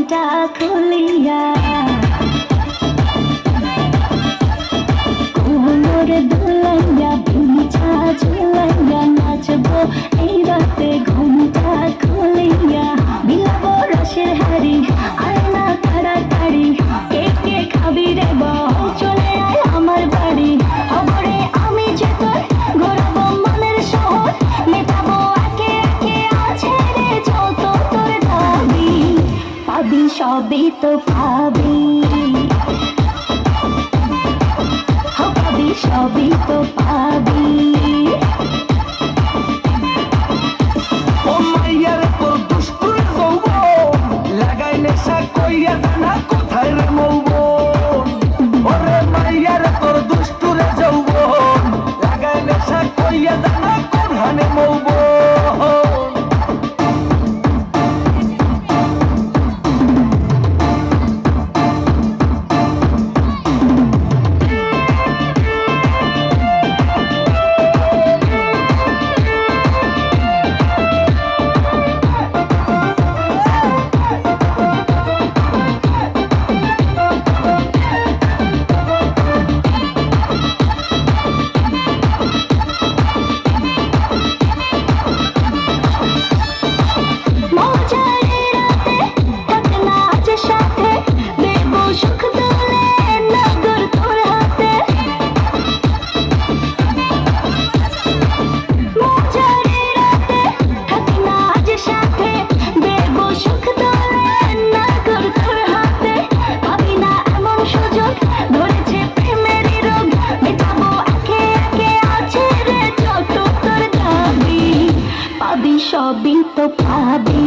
মনটা খুলিয়া কোমর দুলাইয়া বিছা ঝুলাইয়া নাচবো এই রাতে ঘুমটা খুলিয়া বিলাবো রসের হাড়ি আয় না তাড়াতাড়ি কে কে খাবি রে বল চলে আয় আমার বাড়ি খবরে আমি যে তোর ঘোরাবো মনের শহর মেটাবো একে একে আছে রে যত তোর দাবি পাবি সবই তো পাবি সবই তো পাবি ও মাইয়ার তোর দুষ্টুর যৌবন লাগাই নেশা কইয়া জানা কোথায় রে মৌবন ওরে মাইয়ার তোর দুষ্টুর যৌবন লাগাই নেশা কইয়া জানা কোনখানে মৌবন সবই তো পাবি